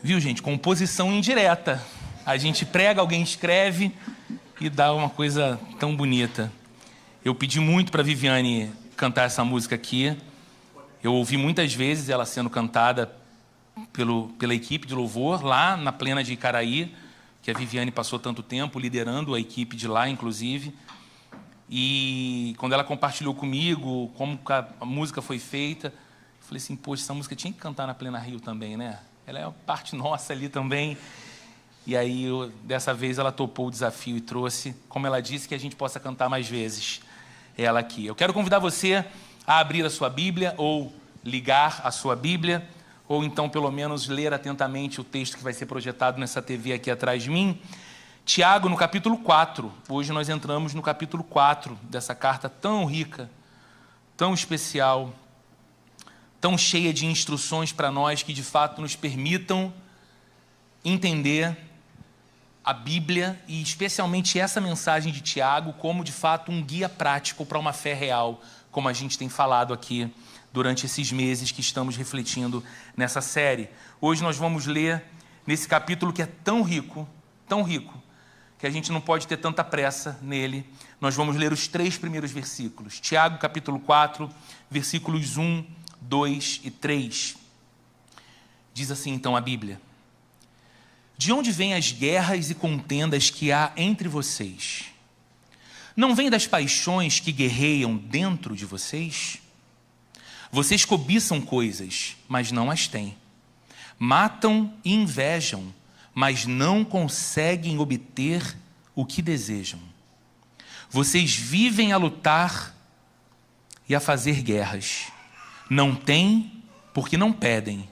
Viu, gente? Composição indireta. A gente prega, alguém escreve e dá uma coisa tão bonita. Eu pedi muito para Viviane cantar essa música aqui. Eu ouvi muitas vezes ela sendo cantada pela equipe de louvor lá na Plena de Icaraí, que a Viviane passou tanto tempo liderando a equipe de lá, inclusive. E quando ela compartilhou comigo como a música foi feita, eu falei assim, poxa, essa música tinha que cantar na Plena Rio também, né? Ela é parte nossa ali também. E aí, dessa vez, ela topou o desafio e trouxe, como ela disse, que a gente possa cantar mais vezes ela aqui. Eu quero convidar você a abrir a sua Bíblia, ou ligar a sua Bíblia, ou então, pelo menos, ler atentamente o texto que vai ser projetado nessa TV aqui atrás de mim. Tiago, no capítulo 4. Hoje nós entramos no capítulo 4 dessa carta tão rica, tão especial, tão cheia de instruções para nós que, de fato, nos permitam entender a Bíblia e, especialmente, essa mensagem de Tiago como, de fato, um guia prático para uma fé real, como a gente tem falado aqui durante esses meses que estamos refletindo nessa série. Hoje nós vamos ler nesse capítulo que é tão rico, que a gente não pode ter tanta pressa nele. Nós vamos ler os 3 primeiros versículos. Tiago, capítulo 4, versículos 1, 2 e 3. Diz assim, então, a Bíblia. De onde vêm as guerras e contendas que há entre vocês? Não vêm das paixões que guerreiam dentro de vocês? Vocês cobiçam coisas, mas não as têm. Matam e invejam, mas não conseguem obter o que desejam. Vocês vivem a lutar e a fazer guerras. Não têm, porque não pedem.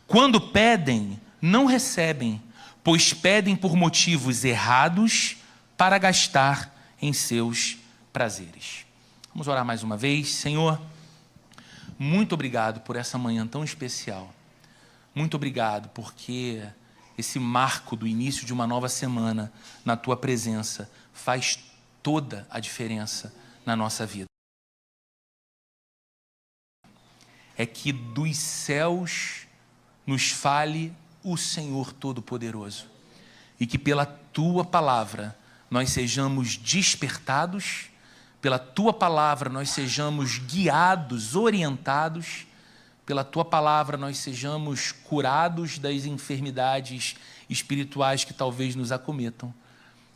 Quando pedem, não recebem, pois pedem por motivos errados para gastar em seus prazeres. Vamos orar mais uma vez. Senhor, muito obrigado por essa manhã tão especial. Muito obrigado porque esse marco do início de uma nova semana na Tua presença faz toda a diferença na nossa vida. É que dos céus nos fale o Senhor Todo-Poderoso e que pela Tua palavra nós sejamos despertados, pela Tua palavra nós sejamos guiados, orientados, pela Tua palavra nós sejamos curados das enfermidades espirituais que talvez nos acometam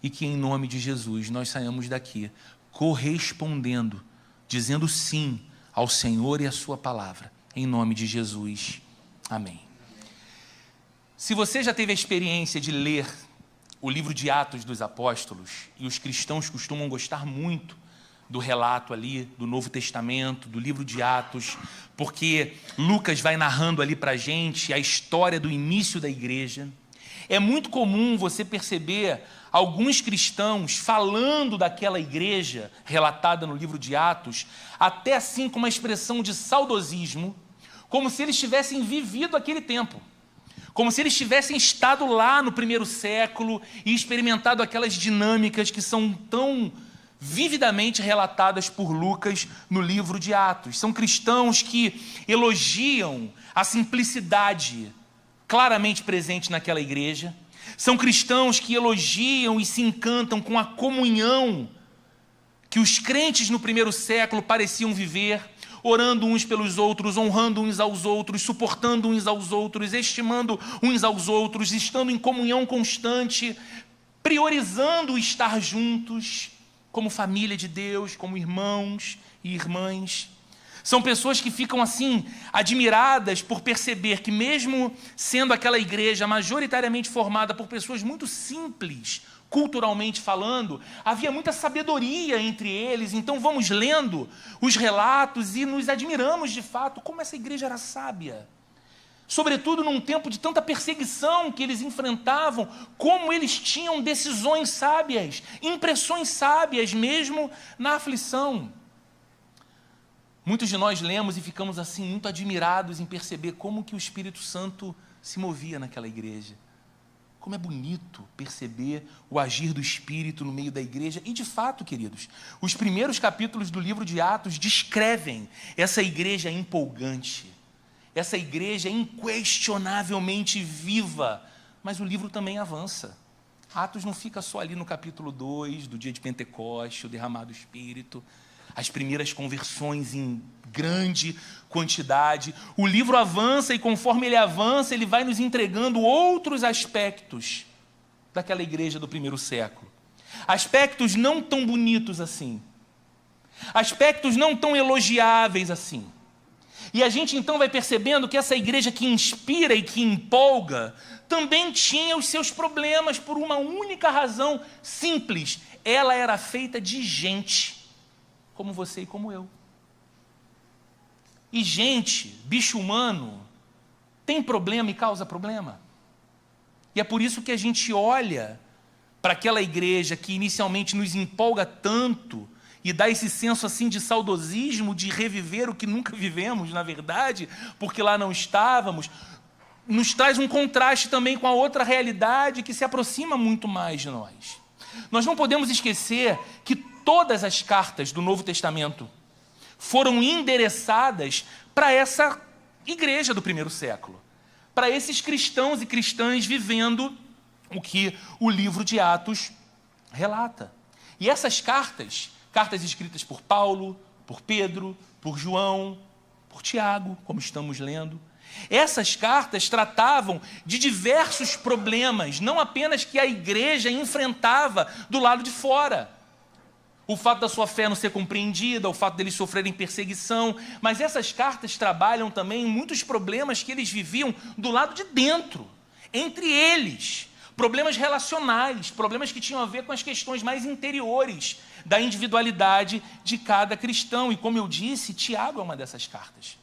e que em nome de Jesus nós saiamos daqui correspondendo, dizendo sim ao Senhor e à Sua palavra, em nome de Jesus. Amém. Se você já teve a experiência de ler o livro de Atos dos Apóstolos, e os cristãos costumam gostar muito do relato ali, do Novo Testamento, do livro de Atos, porque Lucas vai narrando ali para a gente a história do início da igreja. É muito comum você perceber alguns cristãos falando daquela igreja relatada no livro de Atos, até assim com uma expressão de saudosismo, como se eles tivessem vivido aquele tempo. Como se eles tivessem estado lá no primeiro século e experimentado aquelas dinâmicas que são tão vividamente relatadas por Lucas no livro de Atos. São cristãos que elogiam a simplicidade claramente presente naquela igreja. São cristãos que elogiam e se encantam com a comunhão que os crentes no primeiro século pareciam viver, orando uns pelos outros, honrando uns aos outros, suportando uns aos outros, estimando uns aos outros, estando em comunhão constante, priorizando o estar juntos, como família de Deus, como irmãos e irmãs. São pessoas que ficam assim, admiradas por perceber que mesmo sendo aquela igreja majoritariamente formada por pessoas muito simples, culturalmente falando, havia muita sabedoria entre eles. Então vamos lendo os relatos e nos admiramos de fato como essa igreja era sábia. Sobretudo num tempo de tanta perseguição que eles enfrentavam, como eles tinham decisões sábias, impressões sábias mesmo na aflição. Muitos de nós lemos e ficamos assim muito admirados em perceber como que o Espírito Santo se movia naquela igreja. Como é bonito perceber o agir do Espírito no meio da igreja. E de fato, queridos, os primeiros capítulos do livro de Atos descrevem essa igreja empolgante, Essa igreja é inquestionavelmente viva, mas o livro também avança. Atos não fica só ali no capítulo 2, do dia de Pentecoste, o derramado Espírito, as primeiras conversões em grande quantidade. O livro avança e conforme ele avança, ele vai nos entregando outros aspectos daquela igreja do primeiro século. Aspectos não tão bonitos assim. Aspectos não tão elogiáveis assim. E a gente então vai percebendo que essa igreja que inspira e que empolga também tinha os seus problemas por uma única razão simples. Ela era feita de gente, como você e como eu. E gente, bicho humano, tem problema e causa problema. E é por isso que a gente olha para aquela igreja que inicialmente nos empolga tanto e dá esse senso assim de saudosismo, de reviver o que nunca vivemos, na verdade, porque lá não estávamos, nos traz um contraste também com a outra realidade que se aproxima muito mais de nós. Nós não podemos esquecer que todas as cartas do Novo Testamento foram endereçadas para essa igreja do primeiro século, para esses cristãos e cristãs vivendo o que o livro de Atos relata. E essas cartas escritas por Paulo, por Pedro, por João, por Tiago, como estamos lendo, essas cartas tratavam de diversos problemas, não apenas que a igreja enfrentava do lado de fora. O fato da sua fé não ser compreendida, o fato deles sofrerem perseguição, mas essas cartas trabalham também em muitos problemas que eles viviam do lado de dentro, entre eles. Problemas relacionais, problemas que tinham a ver com as questões mais interiores da individualidade de cada cristão. E como eu disse, Tiago é uma dessas cartas.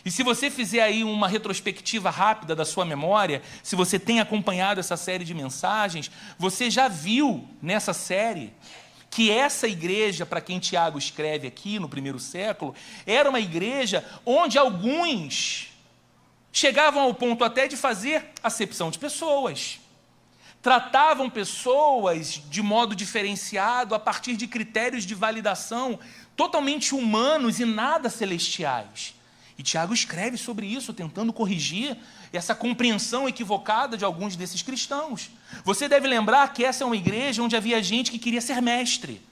E se você fizer aí uma retrospectiva rápida da sua memória, se você tem acompanhado essa série de mensagens, você já viu nessa série que essa igreja, para quem Tiago escreve aqui no primeiro século, era uma igreja onde alguns chegavam ao ponto até de fazer acepção de pessoas. Tratavam pessoas de modo diferenciado a partir de critérios de validação totalmente humanos e nada celestiais. E Tiago escreve sobre isso, tentando corrigir essa compreensão equivocada de alguns desses cristãos. Você deve lembrar que essa é uma igreja onde havia gente que queria ser mestre.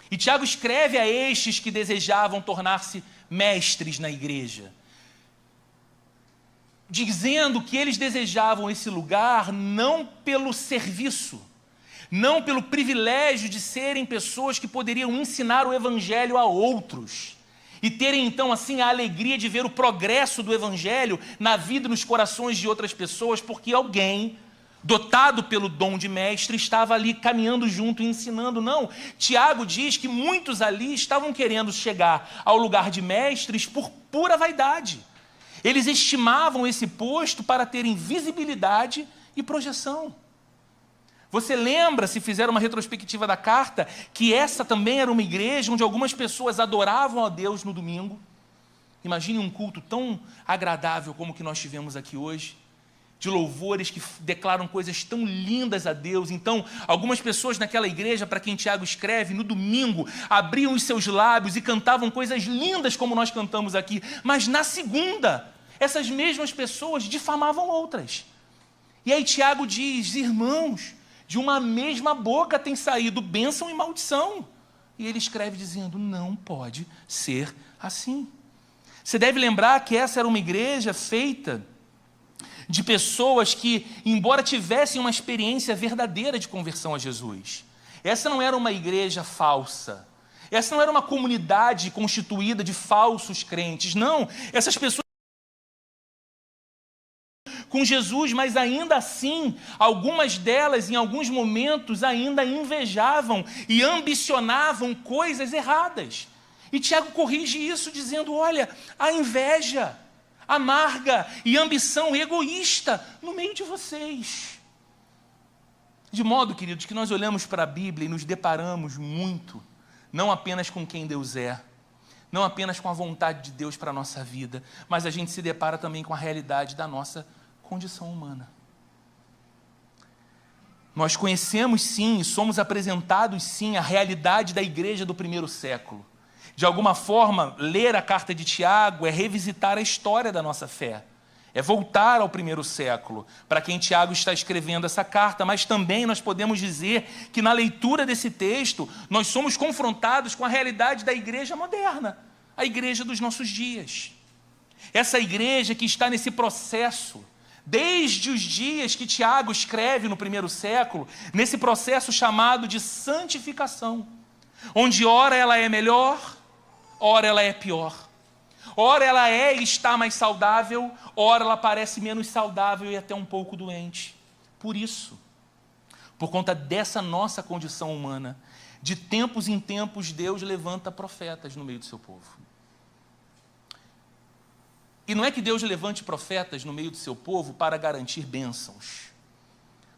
E Tiago escreve a estes que desejavam tornar-se mestres na igreja, dizendo que eles desejavam esse lugar não pelo serviço, não pelo privilégio de serem pessoas que poderiam ensinar o evangelho a outros e terem então assim a alegria de ver o progresso do evangelho na vida e nos corações de outras pessoas, porque alguém dotado pelo dom de mestre estava ali caminhando junto e ensinando. Não, Tiago diz que muitos ali estavam querendo chegar ao lugar de mestres por pura vaidade. Eles estimavam esse posto para terem visibilidade e projeção. Você lembra, se fizer uma retrospectiva da carta, que essa também era uma igreja onde algumas pessoas adoravam a Deus no domingo? Imagine um culto tão agradável como o que nós tivemos aqui hoje, de louvores que declaram coisas tão lindas a Deus. Então, algumas pessoas naquela igreja, para quem Tiago escreve, no domingo, abriam os seus lábios e cantavam coisas lindas como nós cantamos aqui. Mas na segunda, essas mesmas pessoas difamavam outras. E aí Tiago diz: irmãos, de uma mesma boca tem saído bênção e maldição. E ele escreve dizendo: não pode ser assim. Você deve lembrar que essa era uma igreja feita de pessoas que, embora tivessem uma experiência verdadeira de conversão a Jesus, essa não era uma igreja falsa, essa não era uma comunidade constituída de falsos crentes, não, essas pessoas com Jesus, mas ainda assim, algumas delas, em alguns momentos, ainda invejavam e ambicionavam coisas erradas. E Tiago corrige isso dizendo: olha, a inveja amarga e ambição egoísta no meio de vocês. De modo, queridos, que nós olhamos para a Bíblia e nos deparamos muito, não apenas com quem Deus é, não apenas com a vontade de Deus para a nossa vida, mas a gente se depara também com a realidade da nossa condição humana. Nós conhecemos sim, e somos apresentados sim, a realidade da igreja do primeiro século. De alguma forma, ler a carta de Tiago é revisitar a história da nossa fé. É voltar ao primeiro século, para quem Tiago está escrevendo essa carta, mas também nós podemos dizer que na leitura desse texto, nós somos confrontados com a realidade da igreja moderna, a igreja dos nossos dias. Essa igreja que está nesse processo, desde os dias que Tiago escreve no primeiro século, nesse processo chamado de santificação, onde ora ela é melhor, ora ela é pior. Ora ela é e está mais saudável, ora ela parece menos saudável e até um pouco doente. Por isso, por conta dessa nossa condição humana, de tempos em tempos Deus levanta profetas no meio do seu povo. E não é que Deus levante profetas no meio do seu povo para garantir bênçãos.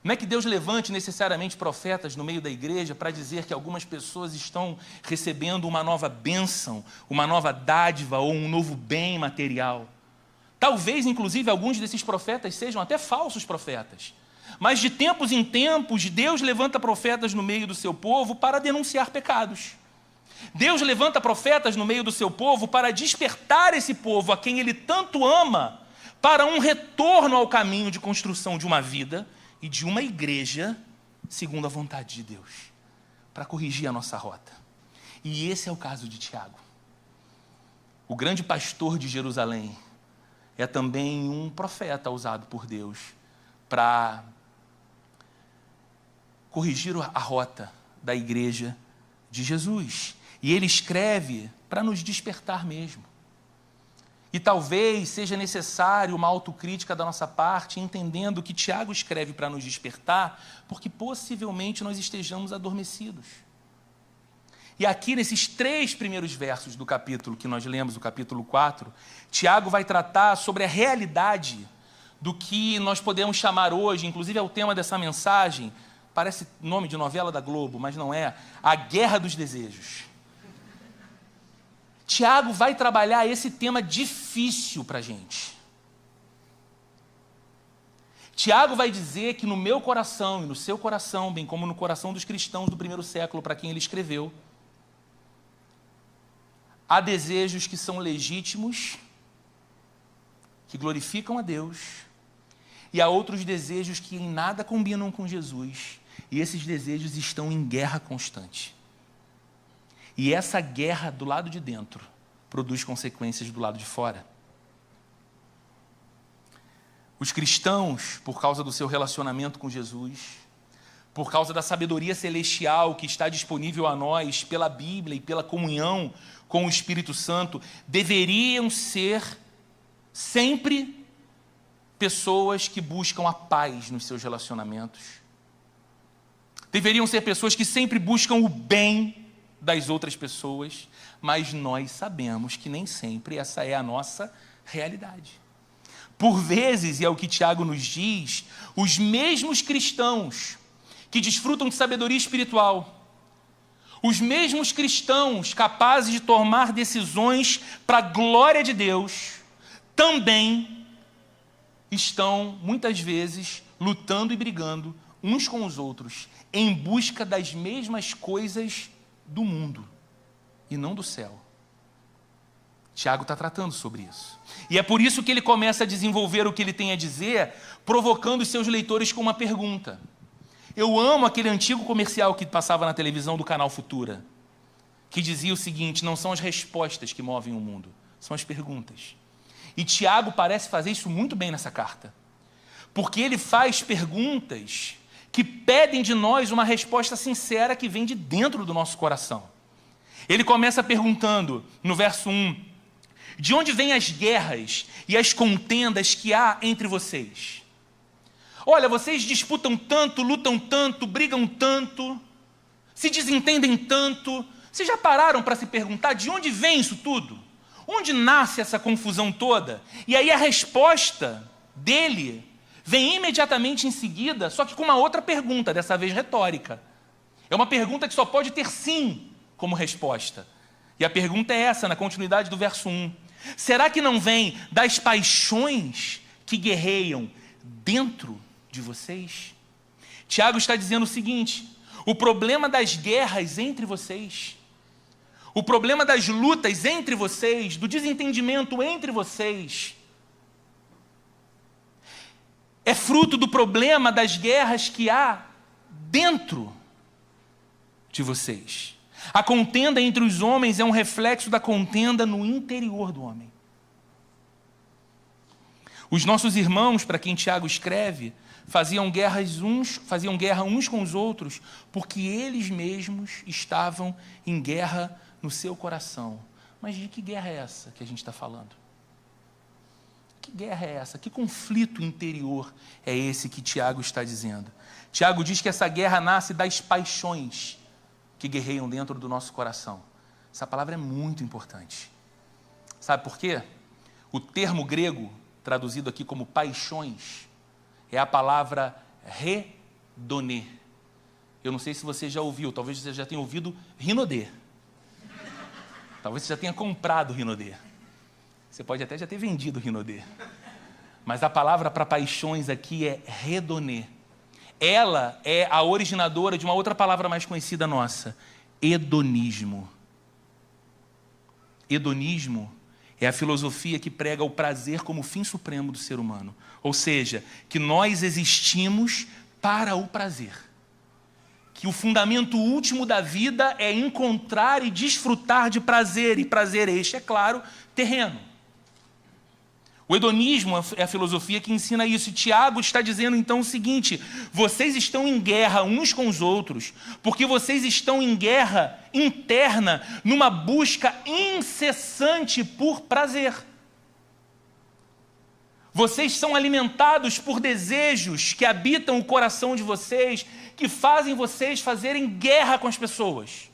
Não é que Deus levante necessariamente profetas no meio da igreja para dizer que algumas pessoas estão recebendo uma nova bênção, uma nova dádiva ou um novo bem material. Talvez, inclusive, alguns desses profetas sejam até falsos profetas. Mas de tempos em tempos, Deus levanta profetas no meio do seu povo para denunciar pecados. Deus levanta profetas no meio do seu povo para despertar esse povo a quem Ele tanto ama para um retorno ao caminho de construção de uma vida e de uma igreja segundo a vontade de Deus, para corrigir a nossa rota. E esse é o caso de Tiago. O grande pastor de Jerusalém é também um profeta usado por Deus para corrigir a rota da igreja de Jesus. E ele escreve para nos despertar mesmo. E talvez seja necessário uma autocrítica da nossa parte, entendendo que Tiago escreve para nos despertar, porque possivelmente nós estejamos adormecidos. E aqui, nesses 3 primeiros versos do capítulo que nós lemos, o capítulo 4, Tiago vai tratar sobre a realidade do que nós podemos chamar hoje, inclusive é o tema dessa mensagem, parece nome de novela da Globo, mas não é, a guerra dos desejos. Tiago vai trabalhar esse tema difícil para a gente. Tiago vai dizer que no meu coração e no seu coração, bem como no coração dos cristãos do primeiro século, para quem ele escreveu, há desejos que são legítimos, que glorificam a Deus, e há outros desejos que em nada combinam com Jesus, e esses desejos estão em guerra constante. E essa guerra do lado de dentro produz consequências do lado de fora. Os cristãos, por causa do seu relacionamento com Jesus, por causa da sabedoria celestial que está disponível a nós pela Bíblia e pela comunhão com o Espírito Santo, deveriam ser sempre pessoas que buscam a paz nos seus relacionamentos. Deveriam ser pessoas que sempre buscam o bem das outras pessoas, mas nós sabemos que nem sempre essa é a nossa realidade. Por vezes, e é o que Tiago nos diz, os mesmos cristãos que desfrutam de sabedoria espiritual, os mesmos cristãos capazes de tomar decisões para a glória de Deus, também estão, muitas vezes, lutando e brigando uns com os outros, em busca das mesmas coisas do mundo e não do céu. Tiago está tratando sobre isso. E é por isso que ele começa a desenvolver o que ele tem a dizer, provocando os seus leitores com uma pergunta. Eu amo aquele antigo comercial que passava na televisão do canal Futura, que dizia o seguinte: não são as respostas que movem o mundo, são as perguntas. E Tiago parece fazer isso muito bem nessa carta, porque ele faz perguntas que pedem de nós uma resposta sincera que vem de dentro do nosso coração. Ele começa perguntando, no verso 1, de onde vêm as guerras e as contendas que há entre vocês? Olha, vocês disputam tanto, lutam tanto, brigam tanto, se desentendem tanto. Vocês já pararam para se perguntar de onde vem isso tudo? Onde nasce essa confusão toda? E aí a resposta dele vem imediatamente em seguida, só que com uma outra pergunta, dessa vez retórica. É uma pergunta que só pode ter sim como resposta. E a pergunta é essa, na continuidade do verso 1. Será que não vem das paixões que guerreiam dentro de vocês? Tiago está dizendo o seguinte: o problema das guerras entre vocês, O problema das lutas entre vocês, do desentendimento entre vocês, é fruto do problema das guerras que há dentro de vocês. A contenda entre os homens é um reflexo da contenda no interior do homem. Os nossos irmãos, para quem Tiago escreve, faziam guerra uns com os outros, porque eles mesmos estavam em guerra no seu coração. Mas de que guerra é essa que a gente está falando? Que guerra é essa? Que conflito interior é esse que Tiago está dizendo? Tiago diz que essa guerra nasce das paixões que guerreiam dentro do nosso coração. Essa palavra é muito importante. Sabe por quê? O termo grego, traduzido aqui como paixões, é a palavra redonê. Eu não sei se você já ouviu, talvez você já tenha ouvido rinodê. Talvez você já tenha comprado rinodê. Você pode até já ter vendido rinodê. Mas a palavra para paixões aqui é redonê. Ela é a originadora de uma outra palavra mais conhecida nossa, hedonismo. Hedonismo é a filosofia que prega o prazer como fim supremo do ser humano. Ou seja, que nós existimos para o prazer. Que o fundamento último da vida é encontrar e desfrutar de prazer. E prazer este, é claro, terreno. O hedonismo é a filosofia que ensina isso. E Tiago está dizendo então o seguinte: vocês estão em guerra uns com os outros, porque vocês estão em guerra interna, numa busca incessante por prazer. Vocês são alimentados por desejos que habitam o coração de vocês, que fazem vocês fazerem guerra com as pessoas.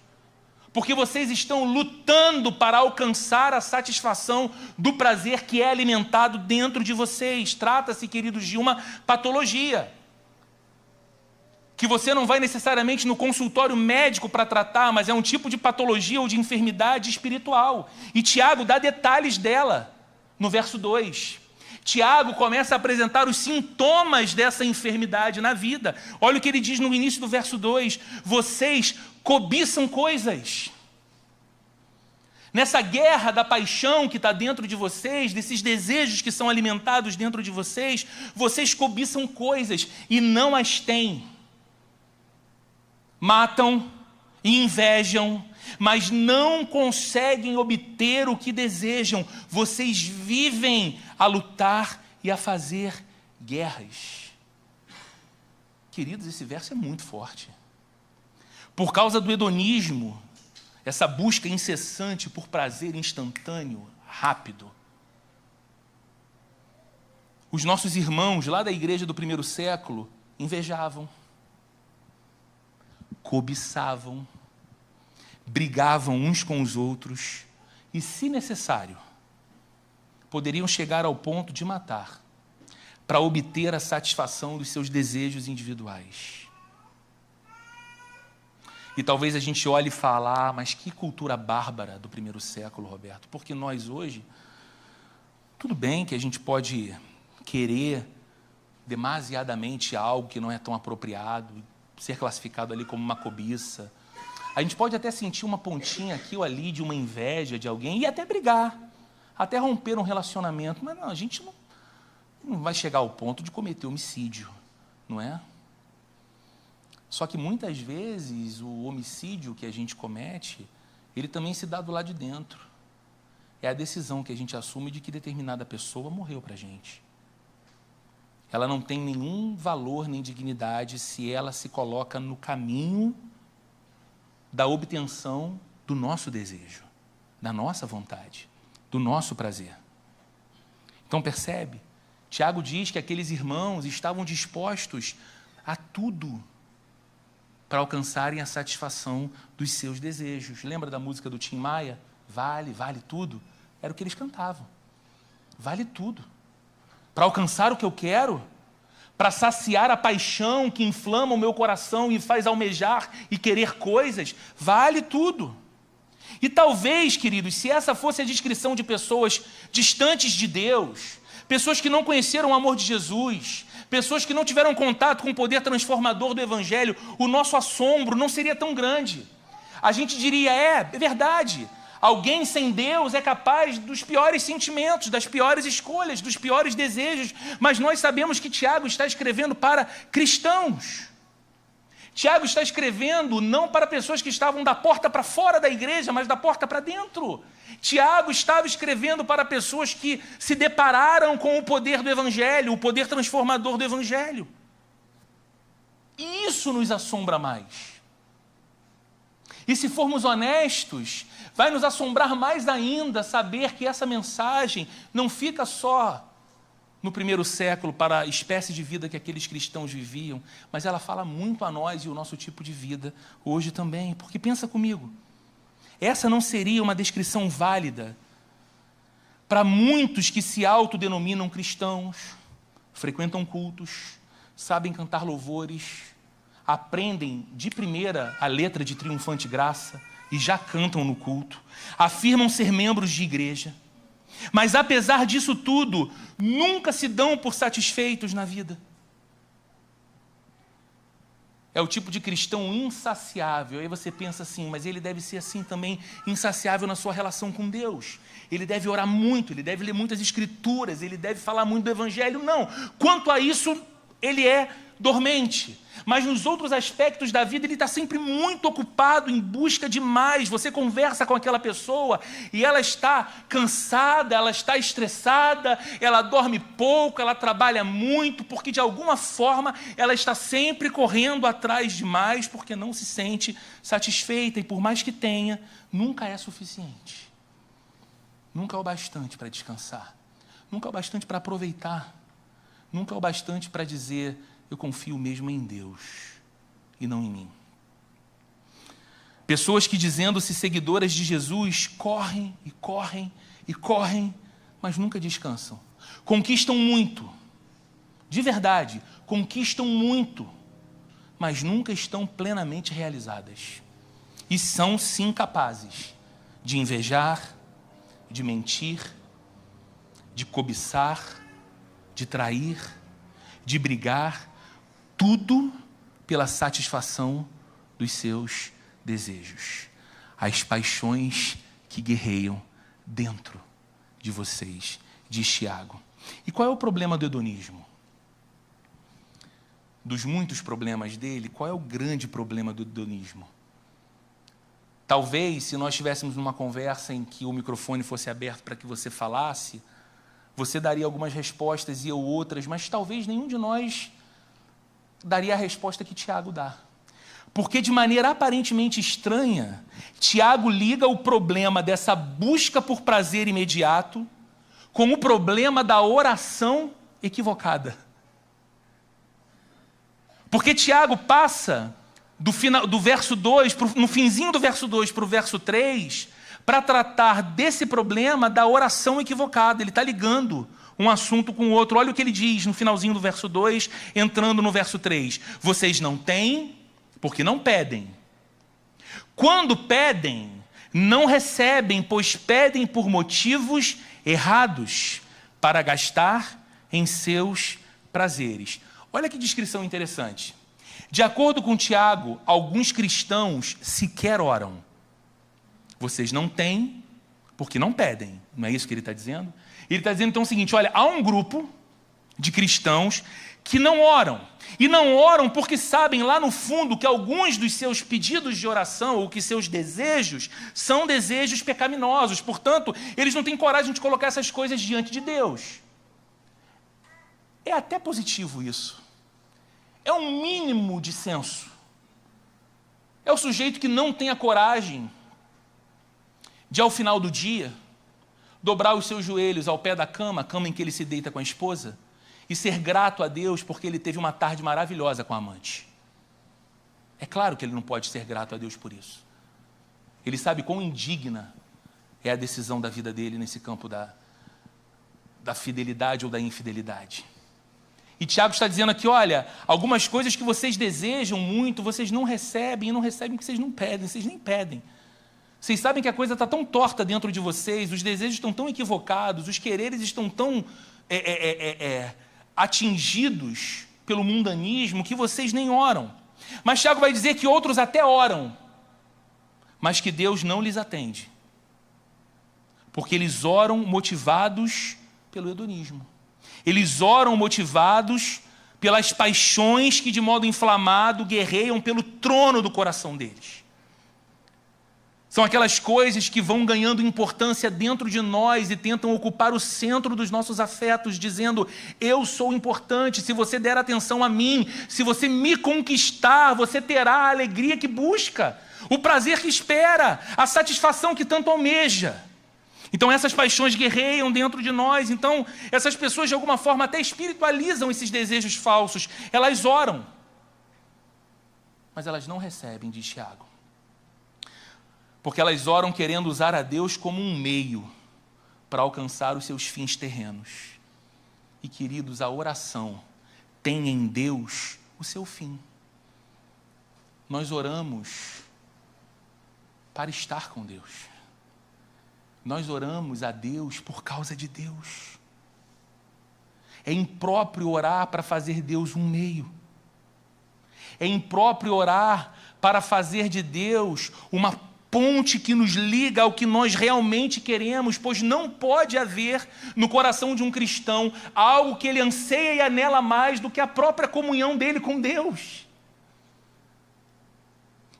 Porque vocês estão lutando para alcançar a satisfação do prazer que é alimentado dentro de vocês. Trata-se, queridos, de uma patologia. Que você não vai necessariamente no consultório médico para tratar, mas é um tipo de patologia ou de enfermidade espiritual. E Tiago dá detalhes dela no verso 2. Tiago começa a apresentar os sintomas dessa enfermidade na vida. Olha o que ele diz no início do verso 2. Vocês cobiçam coisas. Nessa guerra da paixão que está dentro de vocês, desses desejos que são alimentados dentro de vocês, vocês cobiçam coisas e não as têm. Matam e invejam, mas não conseguem obter o que desejam. Vocês vivem a lutar e a fazer guerras. Queridos, esse verso é muito forte. Por causa do hedonismo, essa busca incessante por prazer instantâneo, rápido. Os nossos irmãos lá da igreja do primeiro século invejavam, cobiçavam, brigavam uns com os outros e, se necessário, poderiam chegar ao ponto de matar para obter a satisfação dos seus desejos individuais. E talvez a gente olhe e fale, mas que cultura bárbara do primeiro século, Roberto, porque nós hoje, tudo bem que a gente pode querer demasiadamente algo que não é tão apropriado, ser classificado ali como uma cobiça. A gente pode até sentir uma pontinha aqui ou ali de uma inveja de alguém e até brigar, até romper um relacionamento, mas não, a gente não vai chegar ao ponto de cometer homicídio, não é? Só que muitas vezes o homicídio que a gente comete, ele também se dá do lado de dentro. É a decisão que a gente assume de que determinada pessoa morreu para a gente. Ela não tem nenhum valor nem dignidade se ela se coloca no caminho da obtenção do nosso desejo, da nossa vontade, do nosso prazer. Então percebe? Tiago diz que aqueles irmãos estavam dispostos a tudo para alcançarem a satisfação dos seus desejos. Lembra da música do Tim Maia? Vale tudo. Era o que eles cantavam. Vale tudo. Para alcançar o que eu quero, para saciar a paixão que inflama o meu coração e faz almejar e querer coisas, vale tudo. E talvez, queridos, se essa fosse a descrição de pessoas distantes de Deus, pessoas que não conheceram o amor de Jesus, pessoas que não tiveram contato com o poder transformador do Evangelho, o nosso assombro não seria tão grande. A gente diria, é verdade. Alguém sem Deus é capaz dos piores sentimentos, das piores escolhas, dos piores desejos. Mas nós sabemos que Tiago está escrevendo para cristãos. Tiago está escrevendo não para pessoas que estavam da porta para fora da igreja, mas da porta para dentro. Tiago estava escrevendo para pessoas que se depararam com o poder do Evangelho, o poder transformador do Evangelho. E isso nos assombra mais. E se formos honestos, vai nos assombrar mais ainda saber que essa mensagem não fica só no primeiro século para a espécie de vida que aqueles cristãos viviam, mas ela fala muito a nós e o nosso tipo de vida hoje também. Porque pensa comigo, essa não seria uma descrição válida para muitos que se autodenominam cristãos, frequentam cultos, sabem cantar louvores, aprendem de primeira a letra de Triunfante Graça e já cantam no culto, afirmam ser membros de igreja, mas apesar disso tudo, nunca se dão por satisfeitos na vida. É o tipo de cristão insaciável. Aí você pensa assim, mas ele deve ser assim também, insaciável na sua relação com Deus. Ele deve orar muito, ele deve ler muitas escrituras, ele deve falar muito do Evangelho. Não, quanto a isso, ele é dormente. Mas nos outros aspectos da vida, ele está sempre muito ocupado em busca de mais. Você conversa com aquela pessoa e ela está cansada, ela está estressada, ela dorme pouco, ela trabalha muito, porque de alguma forma ela está sempre correndo atrás de mais, porque não se sente satisfeita e por mais que tenha, nunca é suficiente. Nunca é o bastante para descansar, nunca é o bastante para aproveitar, nunca é o bastante para dizer: eu confio mesmo em Deus e não em mim. Pessoas que, dizendo-se seguidoras de Jesus, correm e correm e correm, mas nunca descansam. Conquistam muito, de verdade, conquistam muito, mas nunca estão plenamente realizadas. E são, sim, capazes de invejar, de mentir, de cobiçar, de trair, de brigar, tudo pela satisfação dos seus desejos. As paixões que guerreiam dentro de vocês, diz Tiago. E qual é o problema do hedonismo? Dos muitos problemas dele, qual é o grande problema do hedonismo? Talvez, se nós estivéssemos numa conversa em que o microfone fosse aberto para que você falasse, você daria algumas respostas e eu outras, mas talvez nenhum de nós daria a resposta que Tiago dá. Porque de maneira aparentemente estranha, Tiago liga o problema dessa busca por prazer imediato com o problema da oração equivocada. Porque Tiago passa do verso 2, no finzinho do verso 2 para o verso 3, para tratar desse problema da oração equivocada. Ele está ligando um assunto com o outro. Olha o que ele diz no finalzinho do verso 2, entrando no verso 3. Vocês não têm, porque não pedem. Quando pedem, não recebem, pois pedem por motivos errados, para gastar em seus prazeres. Olha que descrição interessante. De acordo com Tiago, alguns cristãos sequer oram. Vocês não têm, porque não pedem. Não é isso que ele está dizendo? Ele está dizendo então o seguinte, olha, há um grupo de cristãos que não oram. E não oram porque sabem lá no fundo que alguns dos seus pedidos de oração ou que seus desejos são desejos pecaminosos. Portanto, eles não têm coragem de colocar essas coisas diante de Deus. É até positivo isso. É um mínimo de senso. É o sujeito que não tem a coragem de, ao final do dia, dobrar os seus joelhos ao pé da cama, a cama em que ele se deita com a esposa, e ser grato a Deus porque ele teve uma tarde maravilhosa com a amante. É claro que ele não pode ser grato a Deus por isso. Ele sabe quão indigna é a decisão da vida dele nesse campo da fidelidade ou da infidelidade. E Tiago está dizendo aqui, olha, algumas coisas que vocês desejam muito, vocês não recebem, e não recebem porque vocês não pedem, vocês nem pedem. Vocês sabem que a coisa está tão torta dentro de vocês, os desejos estão tão equivocados, os quereres estão tão atingidos pelo mundanismo que vocês nem oram. Mas Tiago vai dizer que outros até oram, mas que Deus não lhes atende, porque eles oram motivados pelo hedonismo. Eles oram motivados pelas paixões que de modo inflamado guerreiam pelo trono do coração deles. São aquelas coisas que vão ganhando importância dentro de nós e tentam ocupar o centro dos nossos afetos, dizendo: eu sou importante, se você der atenção a mim, se você me conquistar, você terá a alegria que busca, o prazer que espera, a satisfação que tanto almeja. Então essas paixões guerreiam dentro de nós. Então essas pessoas de alguma forma até espiritualizam esses desejos falsos. Elas oram, mas elas não recebem, diz Tiago. Porque elas oram querendo usar a Deus como um meio para alcançar os seus fins terrenos. E queridos, a oração tem em Deus o seu fim. Nós oramos para estar com Deus. Nós oramos a Deus por causa de Deus. É impróprio orar para fazer Deus um meio. É impróprio orar para fazer de Deus uma ponte que nos liga ao que nós realmente queremos, pois não pode haver no coração de um cristão algo que ele anseia e anela mais do que a própria comunhão dele com Deus.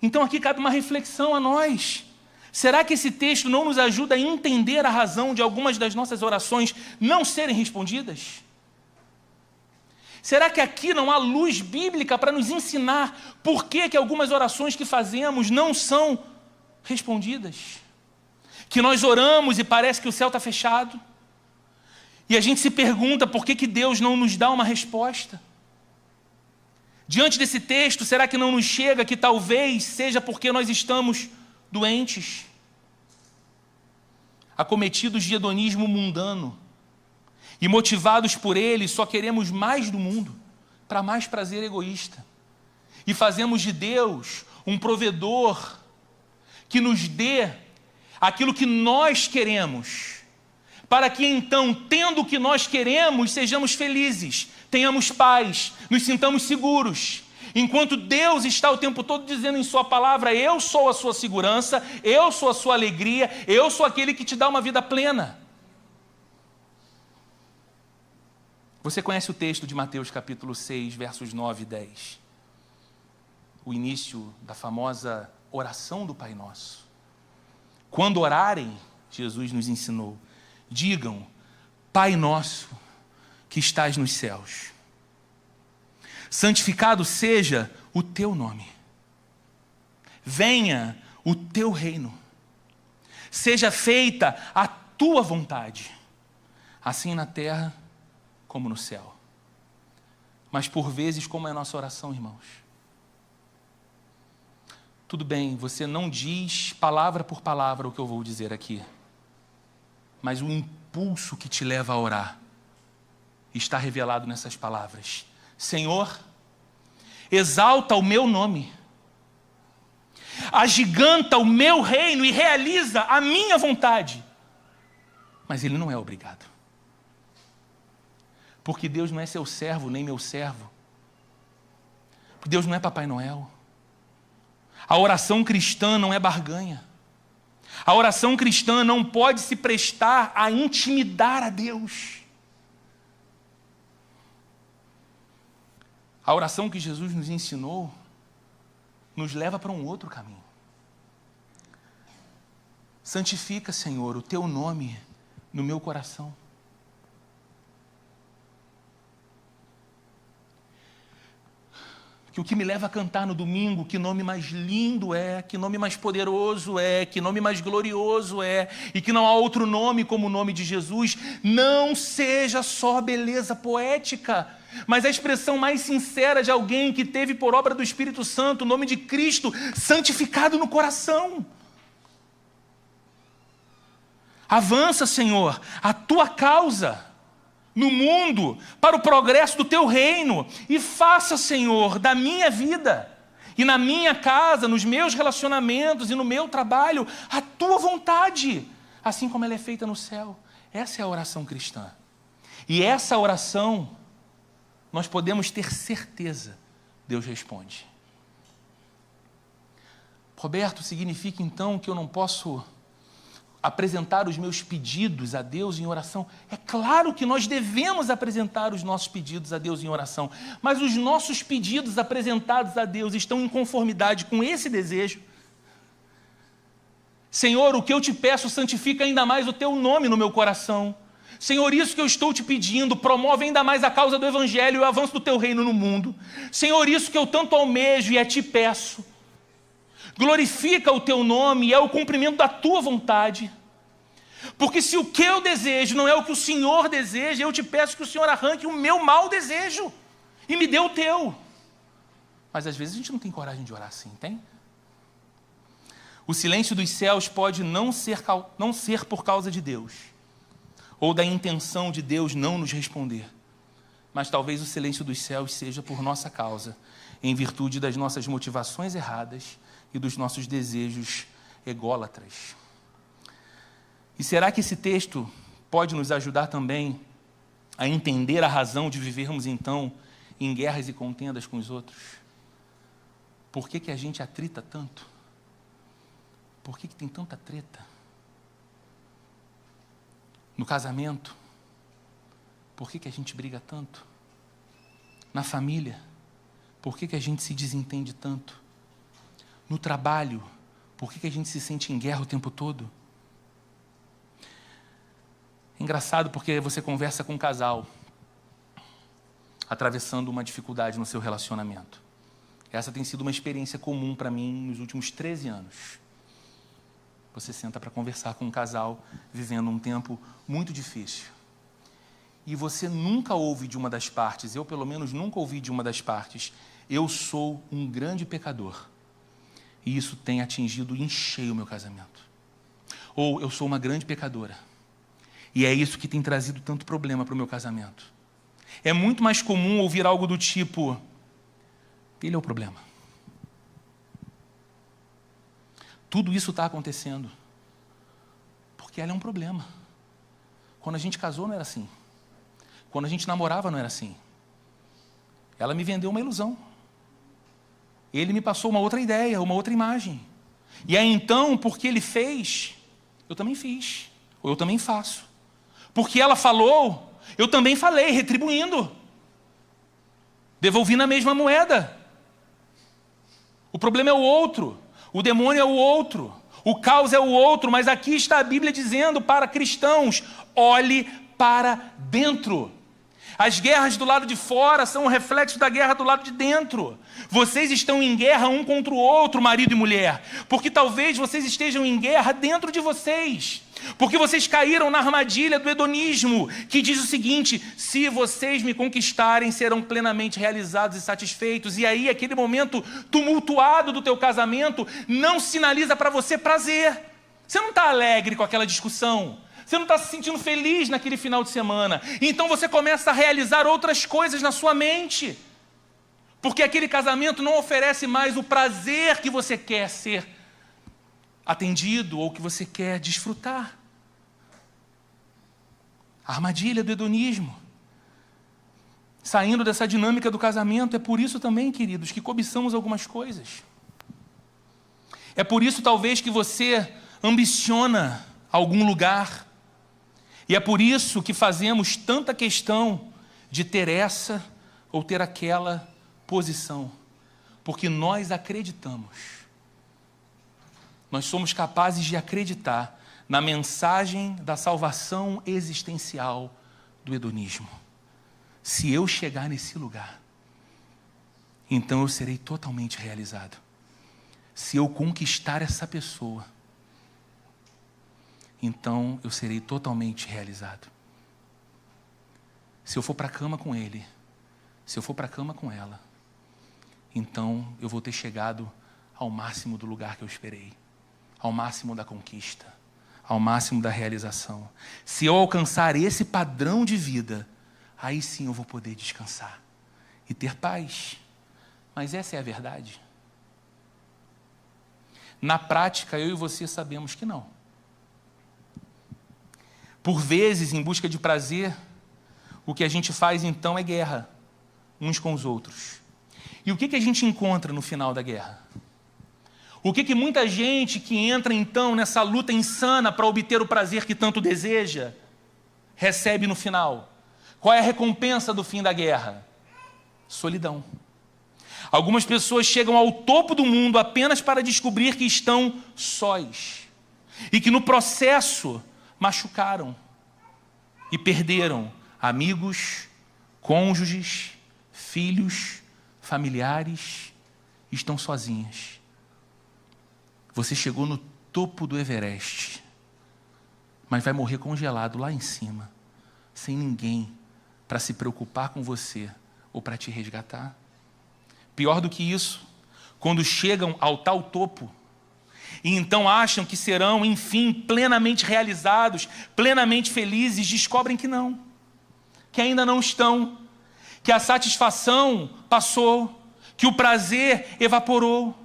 Então aqui cabe uma reflexão a nós. Será que esse texto não nos ajuda a entender a razão de algumas das nossas orações não serem respondidas? Será que aqui não há luz bíblica para nos ensinar por que algumas orações que fazemos não são respondidas? Que nós oramos e parece que o céu está fechado. E a gente se pergunta por que Deus não nos dá uma resposta. Diante desse texto, será que não nos chega que talvez seja porque nós estamos doentes, acometidos de hedonismo mundano, e motivados por ele só queremos mais do mundo, para mais prazer egoísta, e fazemos de Deus um provedor que nos dê aquilo que nós queremos, para que então, tendo o que nós queremos, sejamos felizes, tenhamos paz, nos sintamos seguros, enquanto Deus está o tempo todo dizendo em sua palavra: eu sou a sua segurança, eu sou a sua alegria, eu sou aquele que te dá uma vida plena. Você conhece o texto de Mateus capítulo 6, versos 9 e 10. O início da famosa oração do Pai Nosso. Quando orarem, Jesus nos ensinou, digam: Pai Nosso que estás nos céus, santificado seja o teu nome. Venha o teu reino. Seja feita a tua vontade, assim na terra como no céu. Mas por vezes, como é a nossa oração, irmãos? Tudo bem, você não diz palavra por palavra o que eu vou dizer aqui, mas o impulso que te leva a orar está revelado nessas palavras. Senhor, exalta o meu nome, agiganta o meu reino e realiza a minha vontade. Mas ele não é obrigado, porque Deus não é seu servo nem meu servo, porque Deus não é Papai Noel. A oração cristã não é barganha. A oração cristã não pode se prestar a intimidar a Deus. A oração que Jesus nos ensinou nos leva para um outro caminho. Santifica, Senhor, o teu nome no meu coração. Que o que me leva a cantar no domingo, que nome mais lindo é, que nome mais poderoso é, que nome mais glorioso é, e que não há outro nome como o nome de Jesus, não seja só beleza poética, mas a expressão mais sincera de alguém que teve por obra do Espírito Santo o nome de Cristo santificado no coração. Avança, Senhor, a tua causa no mundo, para o progresso do teu reino, e faça, Senhor, da minha vida, e na minha casa, nos meus relacionamentos e no meu trabalho, a tua vontade, assim como ela é feita no céu. Essa é a oração cristã. E essa oração, nós podemos ter certeza, Deus responde. Roberto, significa então que eu não posso apresentar os meus pedidos a Deus em oração? É claro que nós devemos apresentar os nossos pedidos a Deus em oração, mas os nossos pedidos apresentados a Deus estão em conformidade com esse desejo? Senhor, o que eu te peço santifica ainda mais o teu nome no meu coração. Senhor, isso que eu estou te pedindo promove ainda mais a causa do Evangelho e o avanço do teu reino no mundo. Senhor, isso que eu tanto almejo e a ti peço, glorifica o teu nome e é o cumprimento da tua vontade. Porque se o que eu desejo não é o que o Senhor deseja, eu te peço que o Senhor arranque o meu mau desejo e me dê o teu. Mas às vezes a gente não tem coragem de orar assim, tem? O silêncio dos céus pode não ser por causa de Deus, ou da intenção de Deus não nos responder. Mas talvez o silêncio dos céus seja por nossa causa, em virtude das nossas motivações erradas e dos nossos desejos ególatras. E será que esse texto pode nos ajudar também a entender a razão de vivermos então em guerras e contendas com os outros? Por que a gente atrita tanto? Por que tem tanta treta? No casamento, por que a gente briga tanto? Na família, por que a gente se desentende tanto? No trabalho, por que a gente se sente em guerra o tempo todo? É engraçado porque você conversa com um casal atravessando uma dificuldade no seu relacionamento. Essa tem sido uma experiência comum para mim nos últimos 13 anos. Você senta para conversar com um casal vivendo um tempo muito difícil. E você nunca ouve de uma das partes, eu pelo menos nunca ouvi de uma das partes, eu sou um grande pecador. E isso tem atingido em cheio o meu casamento. Ou eu sou uma grande pecadora. E é isso que tem trazido tanto problema para o meu casamento. É muito mais comum ouvir algo do tipo, ele é o problema. Tudo isso está acontecendo porque ela é um problema. Quando a gente casou não era assim. Quando a gente namorava não era assim. Ela me vendeu uma ilusão. Ele me passou uma outra ideia, uma outra imagem. E aí então, porque ele fez, eu também fiz. Ou eu também faço. Porque ela falou, eu também falei, retribuindo. Devolvi na mesma moeda. O problema é o outro. O demônio é o outro. O caos é o outro. Mas aqui está a Bíblia dizendo para cristãos, olhe para dentro. As guerras do lado de fora são um reflexo da guerra do lado de dentro. Vocês estão em guerra um contra o outro, marido e mulher, porque talvez vocês estejam em guerra dentro de vocês, porque vocês caíram na armadilha do hedonismo, que diz o seguinte, se vocês me conquistarem, serão plenamente realizados e satisfeitos. E aí, aquele momento tumultuado do teu casamento não sinaliza para você prazer. Você não está alegre com aquela discussão. Você não está se sentindo feliz naquele final de semana. Então você começa a realizar outras coisas na sua mente. Porque aquele casamento não oferece mais o prazer que você quer ser atendido ou que você quer desfrutar. A armadilha do hedonismo. Saindo dessa dinâmica do casamento, é por isso também, queridos, que cobiçamos algumas coisas. É por isso, talvez, que você ambiciona algum lugar. E é por isso que fazemos tanta questão de ter essa ou ter aquela posição. Porque nós acreditamos. Nós somos capazes de acreditar na mensagem da salvação existencial do hedonismo. Se eu chegar nesse lugar, então eu serei totalmente realizado. Se eu conquistar essa pessoa, então eu serei totalmente realizado. Se eu for para a cama com ele, se eu for para a cama com ela, então eu vou ter chegado ao máximo do lugar que eu esperei, ao máximo da conquista, ao máximo da realização. Se eu alcançar esse padrão de vida, aí sim eu vou poder descansar e ter paz. Mas essa é a verdade. Na prática, eu e você sabemos que não. Por vezes, em busca de prazer, o que a gente faz então é guerra, uns com os outros. E o que a gente encontra no final da guerra? O que muita gente que entra então nessa luta insana para obter o prazer que tanto deseja, recebe no final? Qual é a recompensa do fim da guerra? Solidão. Algumas pessoas chegam ao topo do mundo apenas para descobrir que estão sós e que no processo machucaram e perderam amigos, cônjuges, filhos, familiares, estão sozinhas. Você chegou no topo do Everest, mas vai morrer congelado lá em cima, sem ninguém para se preocupar com você ou para te resgatar. Pior do que isso, quando chegam ao tal topo, e então acham que serão, enfim, plenamente realizados, plenamente felizes, descobrem que não, que ainda não estão, que a satisfação passou, que o prazer evaporou.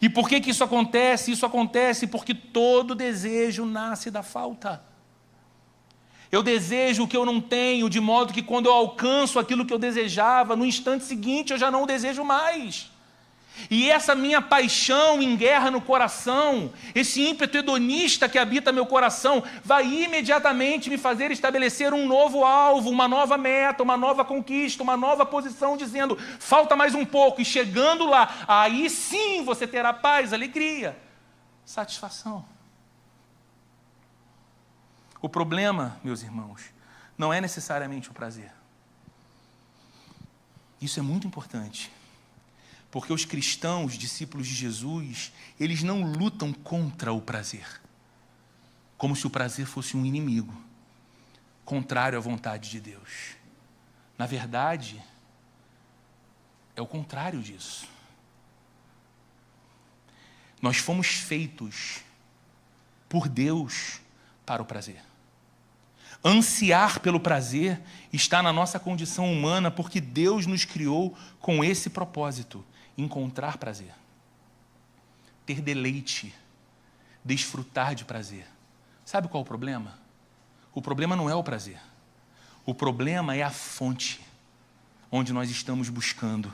E por que isso acontece? Isso acontece porque todo desejo nasce da falta. Eu desejo o que eu não tenho, de modo que quando eu alcanço aquilo que eu desejava, no instante seguinte eu já não o desejo mais. E essa minha paixão em guerra no coração, esse ímpeto hedonista que habita meu coração, vai imediatamente me fazer estabelecer um novo alvo, uma nova meta, uma nova conquista, uma nova posição, dizendo, falta mais um pouco, e chegando lá, aí sim você terá paz, alegria, satisfação. O problema, meus irmãos, não é necessariamente o prazer. Isso é muito importante. Porque os cristãos, discípulos de Jesus, eles não lutam contra o prazer, como se o prazer fosse um inimigo, contrário à vontade de Deus. Na verdade, é o contrário disso. Nós fomos feitos por Deus para o prazer. Ansiar pelo prazer está na nossa condição humana, porque Deus nos criou com esse propósito: encontrar prazer, ter deleite, desfrutar de prazer. Sabe qual é o problema? O problema não é o prazer. O problema é a fonte onde nós estamos buscando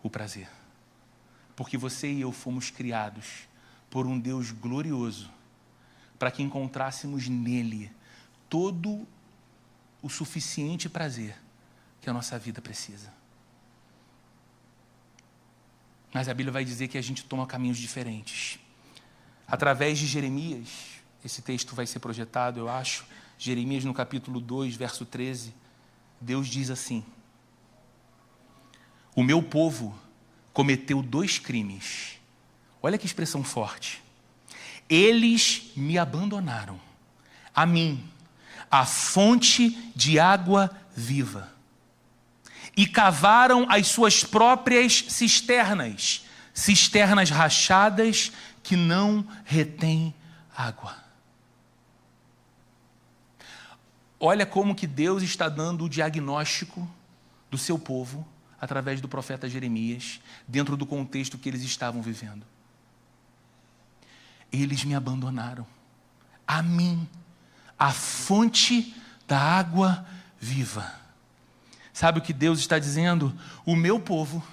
o prazer. Porque você e eu fomos criados por um Deus glorioso para que encontrássemos nele todo o suficiente prazer que a nossa vida precisa. Mas a Bíblia vai dizer que a gente toma caminhos diferentes. Através de Jeremias, esse texto vai ser projetado, eu acho, Jeremias no capítulo 2, verso 13, Deus diz assim: o meu povo cometeu 2 crimes. Olha que expressão forte. Eles me abandonaram, a mim, a fonte de água viva, e cavaram as suas próprias cisternas, cisternas rachadas que não retêm água. Olha como que Deus está dando o diagnóstico do seu povo através do profeta Jeremias, dentro do contexto que eles estavam vivendo. Eles me abandonaram, a mim, a fonte da água viva. Sabe o que Deus está dizendo? O meu povo,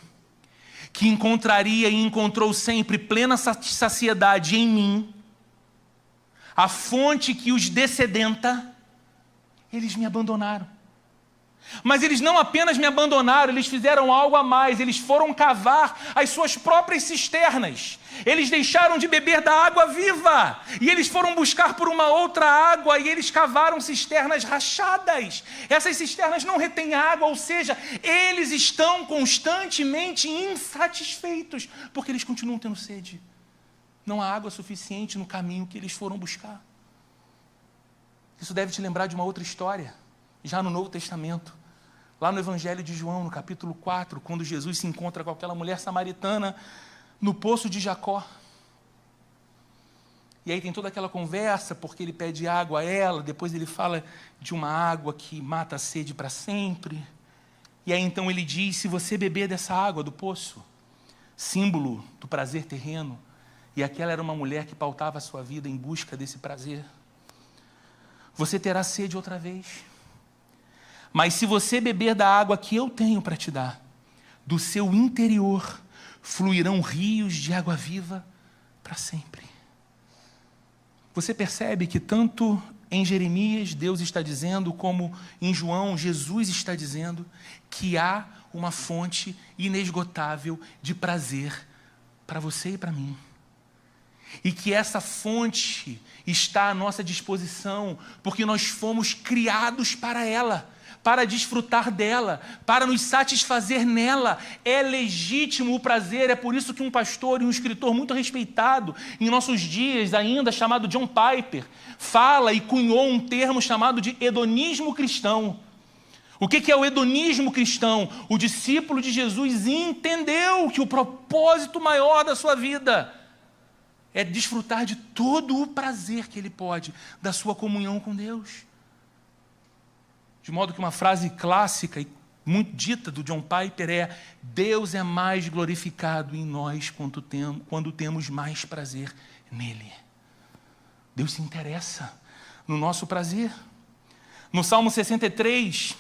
que encontraria e encontrou sempre plena saciedade em mim, a fonte que os dessedenta, eles me abandonaram. Mas eles não apenas me abandonaram, eles fizeram algo a mais, eles foram cavar as suas próprias cisternas. Eles deixaram de beber da água viva, e eles foram buscar por uma outra água, e eles cavaram cisternas rachadas. Essas cisternas não retêm água, ou seja, eles estão constantemente insatisfeitos, porque eles continuam tendo sede. Não há água suficiente no caminho que eles foram buscar. Isso deve te lembrar de uma outra história, já no Novo Testamento, lá no Evangelho de João, no capítulo 4, quando Jesus se encontra com aquela mulher samaritana no poço de Jacó. E aí tem toda aquela conversa, porque ele pede água a ela, depois ele fala de uma água que mata a sede para sempre. E aí então ele diz: se você beber dessa água do poço, símbolo do prazer terreno, e aquela era uma mulher que pautava a sua vida em busca desse prazer, você terá sede outra vez. Mas se você beber da água que eu tenho para te dar, do seu interior fluirão rios de água viva para sempre. Você percebe que tanto em Jeremias Deus está dizendo, como em João Jesus está dizendo, que há uma fonte inesgotável de prazer para você e para mim. E que essa fonte está à nossa disposição, porque nós fomos criados para ela, para desfrutar dela, para nos satisfazer nela. É legítimo o prazer, é por isso que um pastor e um escritor muito respeitado, em nossos dias ainda, chamado John Piper, fala e cunhou um termo chamado de hedonismo cristão. O que é o hedonismo cristão? O discípulo de Jesus entendeu que o propósito maior da sua vida é desfrutar de todo o prazer que ele pode, da sua comunhão com Deus. De modo que uma frase clássica e muito dita do John Piper é: Deus é mais glorificado em nós quando temos mais prazer nele. Deus se interessa no nosso prazer. No Salmo 63,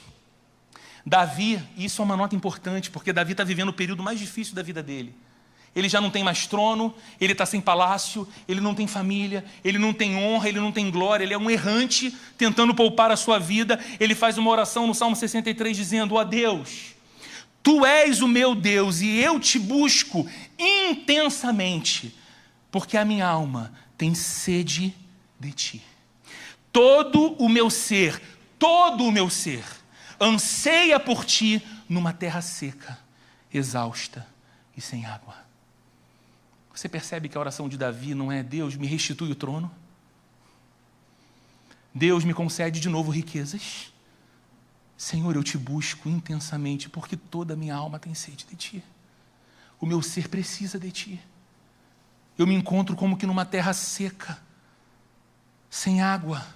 Davi, isso é uma nota importante, porque Davi está vivendo o período mais difícil da vida dele. Ele já não tem mais trono, ele está sem palácio, ele não tem família, ele não tem honra, ele não tem glória, ele é um errante tentando poupar a sua vida. Ele faz uma oração no Salmo 63 dizendo: ó Deus, Tu és o meu Deus e eu te busco intensamente, porque a minha alma tem sede de Ti. Todo o meu ser anseia por Ti numa terra seca, exausta e sem água. Você percebe que a oração de Davi não é: Deus, me restitui o trono? Deus, me concede de novo riquezas? Senhor, eu te busco intensamente, porque toda a minha alma tem sede de Ti. O meu ser precisa de Ti. Eu me encontro como que numa terra seca, sem água,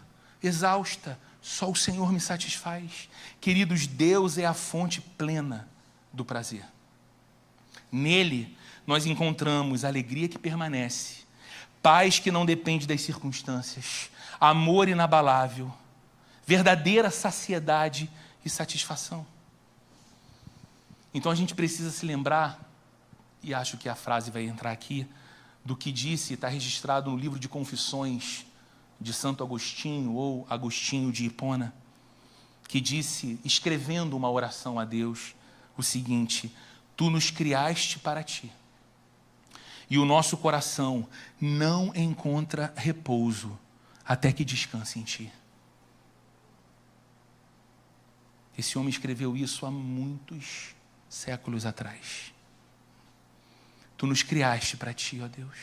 exausta. Só o Senhor me satisfaz. Queridos, Deus é a fonte plena do prazer. Nele, nós encontramos alegria que permanece, paz que não depende das circunstâncias, amor inabalável, verdadeira saciedade e satisfação. Então a gente precisa se lembrar, e acho que a frase vai entrar aqui, do que disse, está registrado no livro de Confissões de Santo Agostinho, ou Agostinho de Hipona, que disse, escrevendo uma oração a Deus, o seguinte: Tu nos criaste para Ti, e o nosso coração não encontra repouso até que descanse em Ti. Esse homem escreveu isso há muitos séculos atrás. Tu nos criaste para Ti, ó Deus.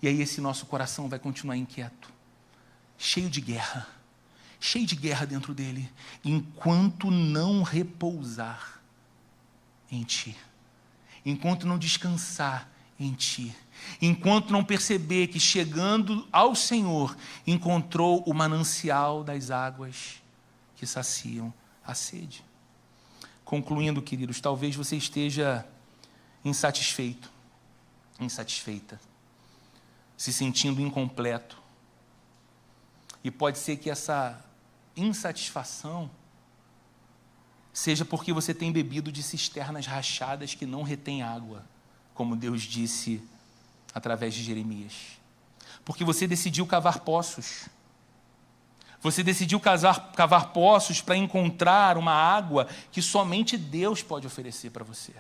E aí esse nosso coração vai continuar inquieto, cheio de guerra dentro dele, enquanto não repousar em Ti, enquanto não descansar em Ti, enquanto não perceber que chegando ao Senhor encontrou o manancial das águas que saciam a sede. Concluindo, queridos, talvez você esteja insatisfeita, se sentindo incompleto, e pode ser que essa insatisfação seja porque você tem bebido de cisternas rachadas que não retêm água, como Deus disse através de Jeremias. Porque você decidiu cavar poços. Você decidiu cavar poços para encontrar uma água que somente Deus pode oferecer para você.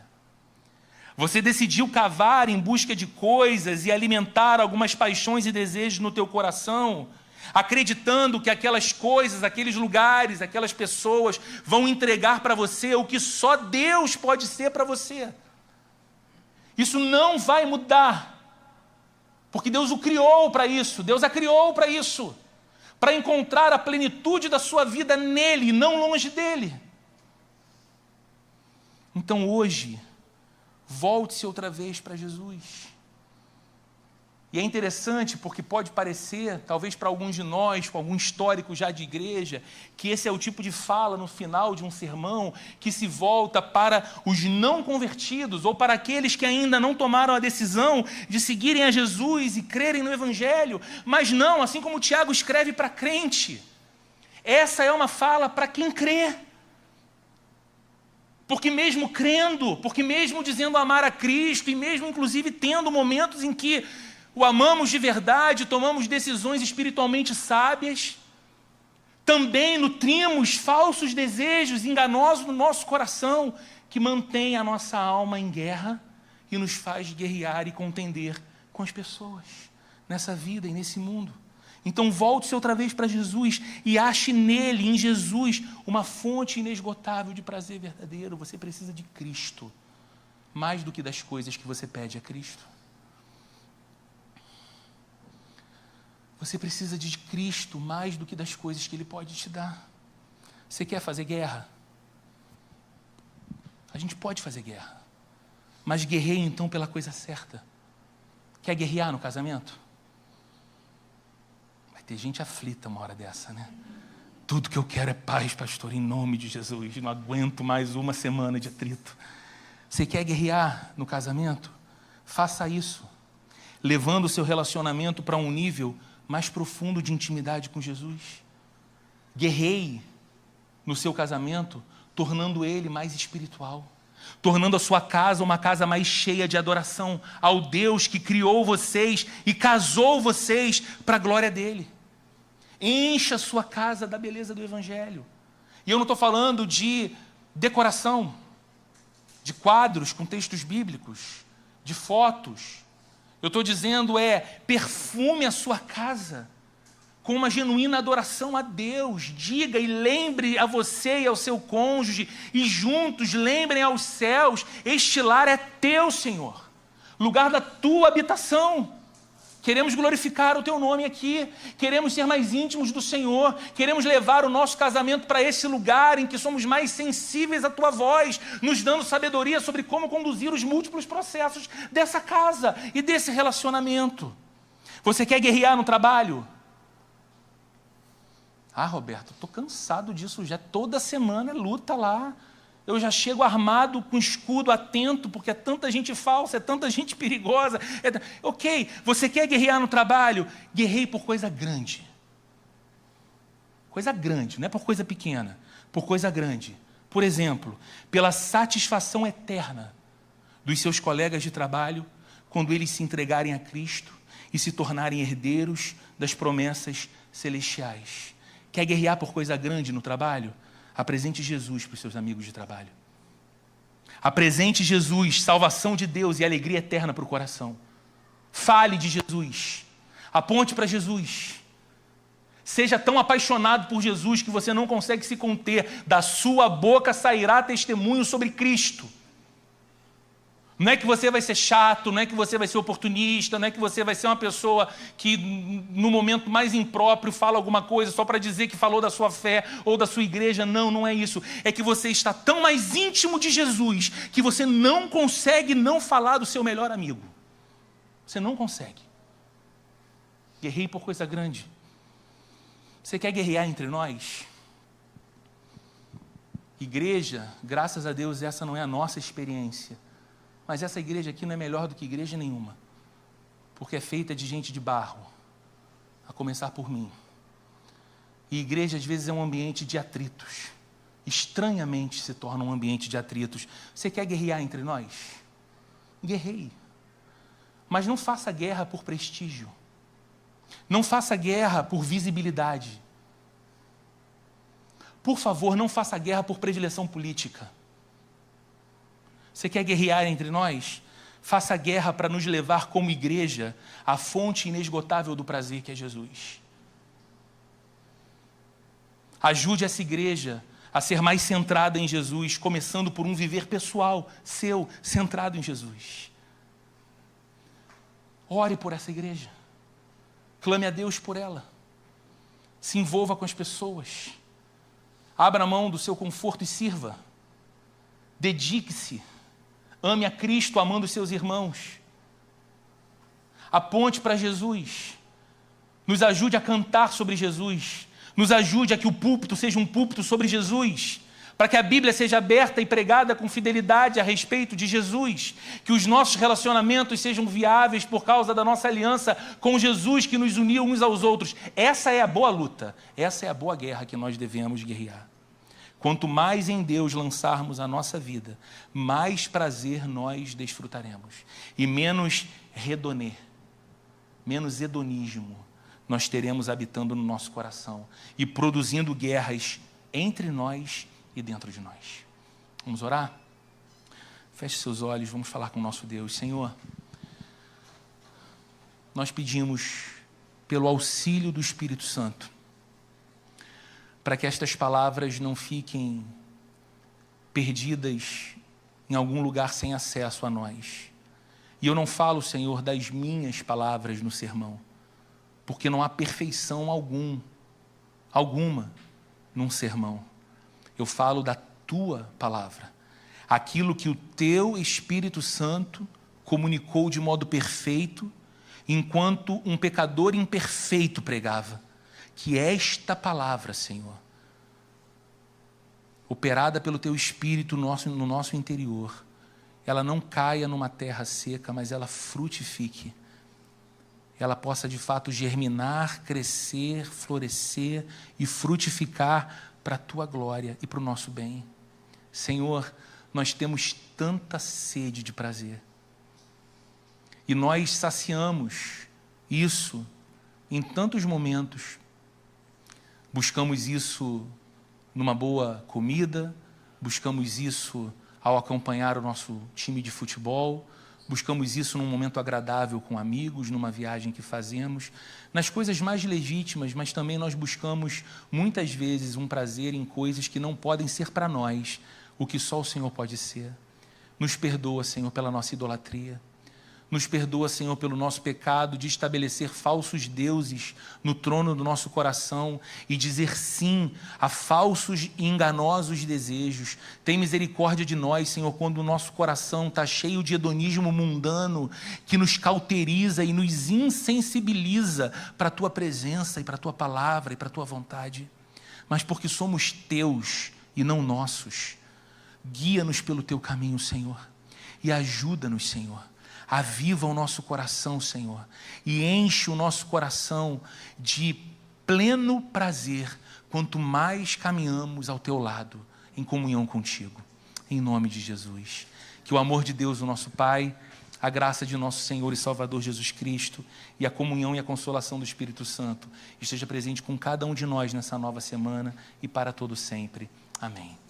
Você decidiu cavar em busca de coisas e alimentar algumas paixões e desejos no teu coração, acreditando que aquelas coisas, aqueles lugares, aquelas pessoas vão entregar para você o que só Deus pode ser para você. Isso não vai mudar, porque Deus o criou para isso, Deus a criou para isso, para encontrar a plenitude da sua vida nele, não longe dele. Então hoje, volte-se outra vez para Jesus. E é interessante porque pode parecer, talvez para alguns de nós, com algum histórico já de igreja, que esse é o tipo de fala no final de um sermão que se volta para os não convertidos ou para aqueles que ainda não tomaram a decisão de seguirem a Jesus e crerem no Evangelho. Mas não, assim como Tiago escreve para crente, essa é uma fala para quem crê. Porque mesmo crendo, porque mesmo dizendo amar a Cristo, e mesmo inclusive tendo momentos em que o amamos de verdade, tomamos decisões espiritualmente sábias, também nutrimos falsos desejos enganosos no nosso coração, que mantém a nossa alma em guerra e nos faz guerrear e contender com as pessoas nessa vida e nesse mundo. Então volte-se outra vez para Jesus e ache nele, em Jesus, uma fonte inesgotável de prazer verdadeiro. Você precisa de Cristo, mais do que das coisas que você pede a Cristo. Você precisa de Cristo mais do que das coisas que Ele pode te dar. Você quer fazer guerra? A gente pode fazer guerra, mas guerreie então pela coisa certa. Quer guerrear no casamento? Vai ter gente aflita uma hora dessa, né? Tudo que eu quero é paz, pastor, em nome de Jesus. Não aguento mais uma semana de atrito. Você quer guerrear no casamento? Faça isso, levando o seu relacionamento para um nível mais profundo de intimidade com Jesus. Guerreie no seu casamento, tornando ele mais espiritual, tornando a sua casa uma casa mais cheia de adoração ao Deus que criou vocês e casou vocês para a glória dele. Encha a sua casa da beleza do Evangelho. E eu não estou falando de decoração, de quadros com textos bíblicos, de fotos. Eu estou dizendo perfume a sua casa com uma genuína adoração a Deus. Diga e lembre a você e ao seu cônjuge, e juntos lembrem aos céus: este lar é teu, Senhor, lugar da tua habitação. Queremos glorificar o teu nome aqui, queremos ser mais íntimos do Senhor, queremos levar o nosso casamento para esse lugar em que somos mais sensíveis à tua voz, nos dando sabedoria sobre como conduzir os múltiplos processos dessa casa e desse relacionamento. Você quer guerrear no trabalho? Ah, Roberto, estou cansado disso já, toda semana é luta lá. Eu já chego armado com escudo, atento, porque é tanta gente falsa, é tanta gente perigosa. Ok, você quer guerrear no trabalho? Guerreie por coisa grande. Coisa grande, não é por coisa pequena, por coisa grande. Por exemplo, pela satisfação eterna dos seus colegas de trabalho, quando eles se entregarem a Cristo e se tornarem herdeiros das promessas celestiais. Quer guerrear por coisa grande no trabalho? Apresente Jesus para os seus amigos de trabalho. Apresente Jesus, salvação de Deus e alegria eterna para o coração. Fale de Jesus. Aponte para Jesus. Seja tão apaixonado por Jesus que você não consegue se conter. Da sua boca sairá testemunho sobre Cristo. Não é que você vai ser chato, não é que você vai ser oportunista, não é que você vai ser uma pessoa que no momento mais impróprio fala alguma coisa só para dizer que falou da sua fé ou da sua igreja. Não, não é isso. É que você está tão mais íntimo de Jesus que você não consegue não falar do seu melhor amigo. Você não consegue. Guerreie por coisa grande. Você quer guerrear entre nós? Igreja, graças a Deus, essa não é a nossa experiência. Mas essa igreja aqui não é melhor do que igreja nenhuma, porque é feita de gente de barro, a começar por mim. E igreja às vezes é um ambiente de atritos, estranhamente se torna um ambiente de atritos. Você quer guerrear entre nós? Guerreie, mas não faça guerra por prestígio, não faça guerra por visibilidade. Por favor, não faça guerra por predileção política. Você quer guerrear entre nós? Faça guerra para nos levar como igreja à fonte inesgotável do prazer que é Jesus. Ajude essa igreja a ser mais centrada em Jesus, começando por um viver pessoal, seu, centrado em Jesus. Ore por essa igreja. Clame a Deus por ela. Se envolva com as pessoas. Abra mão do seu conforto e sirva. Dedique-se. Ame a Cristo amando os seus irmãos. Aponte para Jesus. Nos ajude a cantar sobre Jesus. Nos ajude a que o púlpito seja um púlpito sobre Jesus. Para que a Bíblia seja aberta e pregada com fidelidade a respeito de Jesus. Que os nossos relacionamentos sejam viáveis por causa da nossa aliança com Jesus que nos uniu uns aos outros. Essa é a boa luta. Essa é a boa guerra que nós devemos guerrear. Quanto mais em Deus lançarmos a nossa vida, mais prazer nós desfrutaremos. E menos redonê, menos hedonismo nós teremos habitando no nosso coração e produzindo guerras entre nós e dentro de nós. Vamos orar? Feche seus olhos, vamos falar com o nosso Deus. Senhor, nós pedimos pelo auxílio do Espírito Santo, para que estas palavras não fiquem perdidas em algum lugar sem acesso a nós. E eu não falo, Senhor, das minhas palavras no sermão, porque não há perfeição alguma num sermão. Eu falo da tua palavra, aquilo que o teu Espírito Santo comunicou de modo perfeito, enquanto um pecador imperfeito pregava, que esta palavra, Senhor, operada pelo teu Espírito no nosso interior, ela não caia numa terra seca, mas ela frutifique, ela possa de fato germinar, crescer, florescer e frutificar para a tua glória e para o nosso bem. Senhor, nós temos tanta sede de prazer, e nós saciamos isso em tantos momentos. Buscamos isso numa boa comida, buscamos isso ao acompanhar o nosso time de futebol, buscamos isso num momento agradável com amigos, numa viagem que fazemos, nas coisas mais legítimas, mas também nós buscamos muitas vezes um prazer em coisas que não podem ser para nós o que só o Senhor pode ser. Nos perdoa, Senhor, pela nossa idolatria. Nos perdoa, Senhor, pelo nosso pecado de estabelecer falsos deuses no trono do nosso coração e dizer sim a falsos e enganosos desejos. Tem misericórdia de nós, Senhor, quando o nosso coração está cheio de hedonismo mundano que nos cauteriza e nos insensibiliza para a Tua presença e para a Tua palavra e para a Tua vontade. Mas porque somos Teus e não nossos, guia-nos pelo Teu caminho, Senhor, e ajuda-nos, Senhor. Aviva o nosso coração, Senhor, e enche o nosso coração de pleno prazer, quanto mais caminhamos ao Teu lado, em comunhão contigo, em nome de Jesus. Que o amor de Deus, o nosso Pai, a graça de nosso Senhor e Salvador Jesus Cristo, e a comunhão e a consolação do Espírito Santo, esteja presente com cada um de nós nessa nova semana, e para todo sempre. Amém.